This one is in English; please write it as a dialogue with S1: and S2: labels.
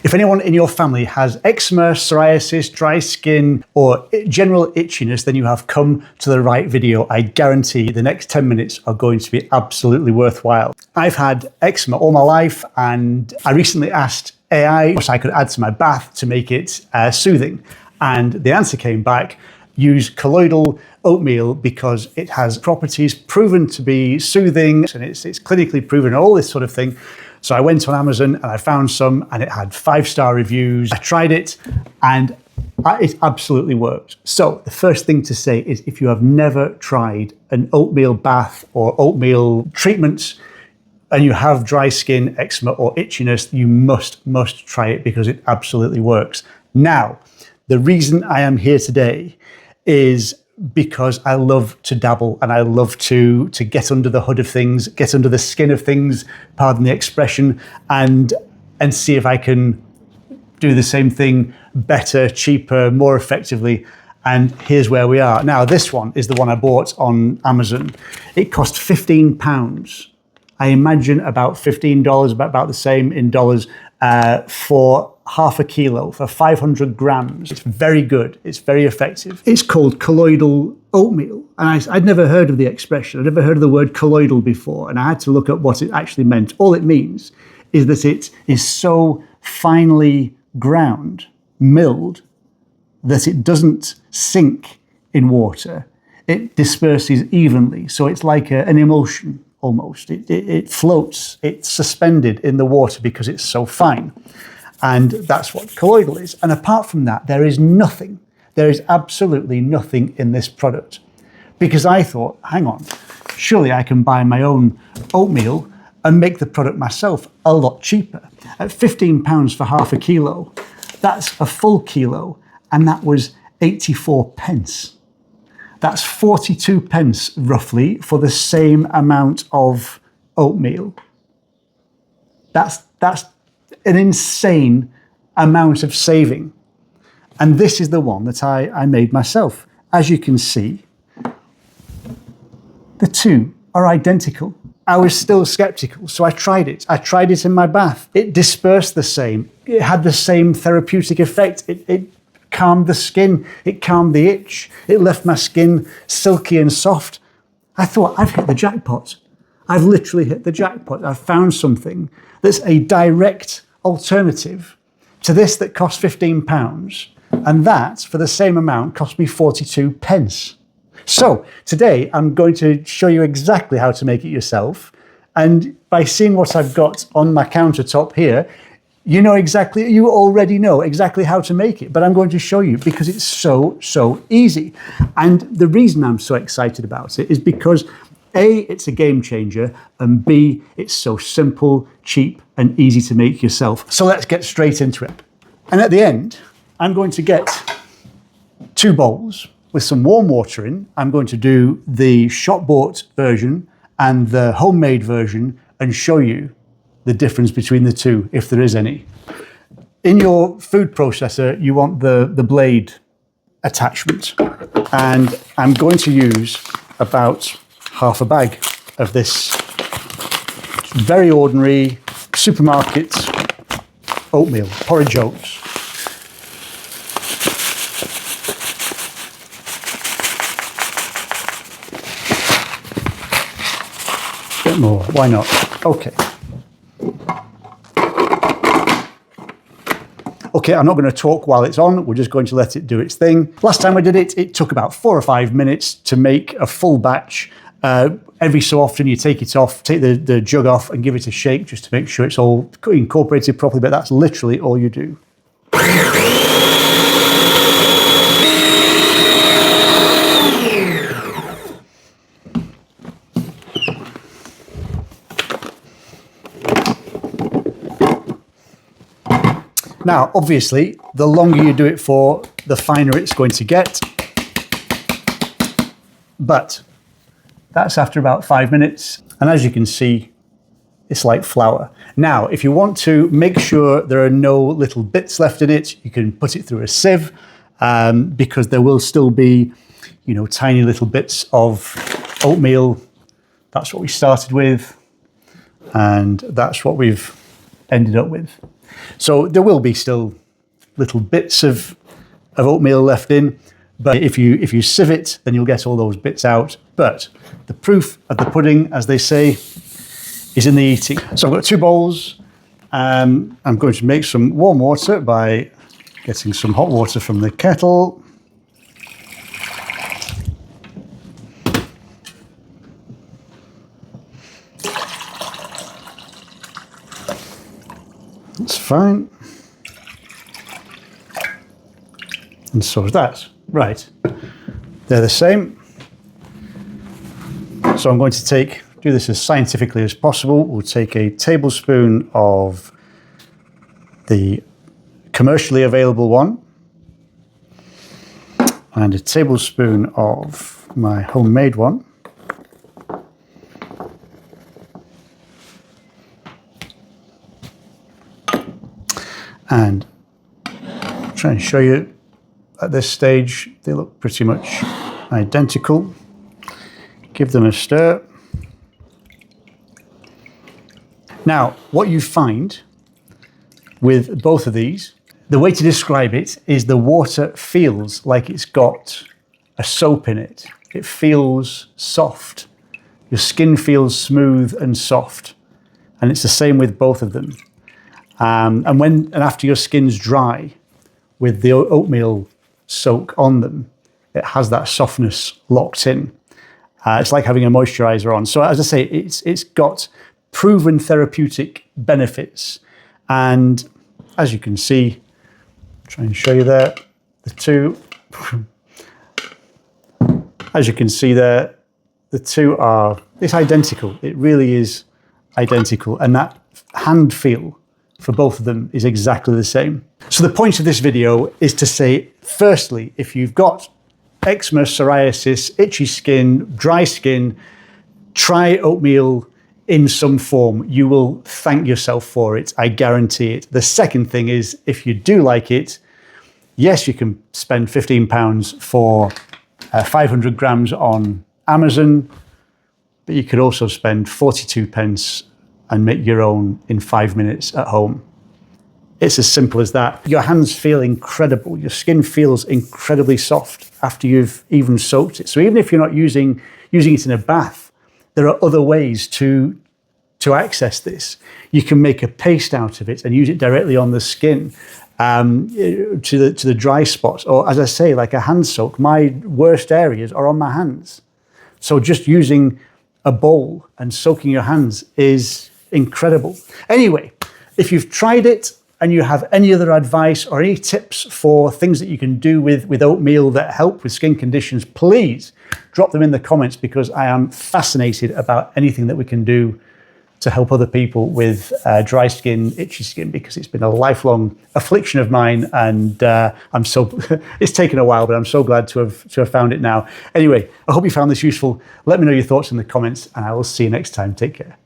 S1: If anyone in your family has eczema, psoriasis, dry skin, or general itchiness, then you have come to the right video. I guarantee the next 10 minutes are going to be absolutely worthwhile. I've had eczema all my life, and I recently asked AI what I could add to my bath to make it soothing. And the answer came back, use colloidal oatmeal because it has properties proven to be soothing and it's clinically proven, all this sort of thing. So I went on Amazon and I found some, and it had 5-star reviews. I tried it and it absolutely worked. So the first thing to say is, if you have never tried an oatmeal bath or oatmeal treatment and you have dry skin, eczema or itchiness, you must try it because it absolutely works. Now, the reason I am here today is because I love to dabble and I love to get under the hood of things, get under the skin of things, pardon the expression, and see if I can do the same thing better, cheaper, more effectively. And here's where we are. Now, this one is the one I bought on Amazon. It cost £15. I imagine about $15, about the same in dollars, for half a kilo, for 500 grams. It's very good. It's very effective. It's called colloidal oatmeal. And I'd never heard of the expression. I'd never heard of the word colloidal before. And I had to look up what it actually meant. All it means is that it is so finely ground, milled, that it doesn't sink in water. It disperses evenly. So it's like an emulsion almost. It floats. It's suspended in the water because it's so fine. And that's what colloidal is. And apart from that, there is nothing. There is absolutely nothing in this product. Because I thought, hang on, surely I can buy my own oatmeal and make the product myself a lot cheaper. At £15 for half a kilo, that's a full kilo, and that was 84 pence. That's 42 pence roughly for the same amount of oatmeal. That's an insane amount of saving. And this is the one that I made myself. As you can see, the two are identical. I was still skeptical, so I tried it. I tried it in my bath. It dispersed the same. It had the same therapeutic effect. It calmed the skin. It calmed the itch. It left my skin silky and soft. I thought, I've hit the jackpot. I've literally hit the jackpot. I've found something that's a direct alternative to this that cost £15, and that, for the same amount, cost me 42 pence. So today I'm going to show you exactly how to make it yourself, and by seeing what I've got on my countertop here, you already know exactly how to make it, but I'm going to show you because it's so easy. And the reason I'm so excited about it is because A, it's a game changer, and B, it's so simple, cheap, and easy to make yourself. So let's get straight into it. And at the end, I'm going to get 2 bowls with some warm water in. I'm going to do the shop-bought version and the homemade version and show you the difference between the two, if there is any. In your food processor, you want the blade attachment. And I'm going to use about half a bag of this very ordinary supermarket oatmeal, porridge oats. Bit more, why not? Okay. Okay, I'm not going to talk while it's on. We're just going to let it do its thing. Last time I did it, it took about 4 or 5 minutes to make a full batch. Every so often you take it off, take the jug off and give it a shake just to make sure it's all incorporated properly, but that's literally all you do. Now, obviously, the longer you do it for, the finer it's going to get. But that's after about 5 minutes. And as you can see, it's like flour. Now, if you want to make sure there are no little bits left in it, you can put it through a sieve, because there will still be, tiny little bits of oatmeal. That's what we started with. And that's what we've ended up with. So there will be still little bits of oatmeal left in, but if you sieve it, then you'll get all those bits out. But the proof of the pudding, as they say, is in the eating. So I've got 2 bowls. I'm going to make some warm water by getting some hot water from the kettle. That's fine. And so is that. Right. They're the same. So I'm going to do this as scientifically as possible. We'll take a tablespoon of the commercially available one and a tablespoon of my homemade one. And I'll try and show you at this stage, they look pretty much identical. Give them a stir. Now, what you find with both of these, the way to describe it is the water feels like it's got a soap in it. It feels soft. Your skin feels smooth and soft. And it's the same with both of them. And after your skin's dry, with the oatmeal soak on them, it has that softness locked in. It's like having a moisturizer on. So as I say, it's got proven therapeutic benefits. And as you can see, try and show you there, the two. As you can see there, the two it's identical. It really is identical. And that hand feel for both of them is exactly the same. So the point of this video is to say, firstly, if you've got eczema, psoriasis, itchy skin, dry skin, try oatmeal in some form. You will thank yourself for it. I guarantee it. The second thing is, if you do like it, yes, you can spend £15 for 500 grams on Amazon, but you could also spend 42 pence and make your own in 5 minutes at home. It's as simple as that. Your hands feel incredible. Your skin feels incredibly soft after you've even soaked it. So even if you're not using it in a bath, there are other ways to access this. You can make a paste out of it and use it directly on the skin to the dry spots. Or as I say, like a hand soak, my worst areas are on my hands. So just using a bowl and soaking your hands is incredible. Anyway, if you've tried it and you have any other advice or any tips for things that you can do with oatmeal that help with skin conditions, please drop them in the comments, because I am fascinated about anything that we can do to help other people with dry skin, itchy skin, because it's been a lifelong affliction of mine, and it's taken a while, but I'm so glad to have found it now. Anyway, I hope you found this useful. Let me know your thoughts in the comments, and I will see you next time. Take care.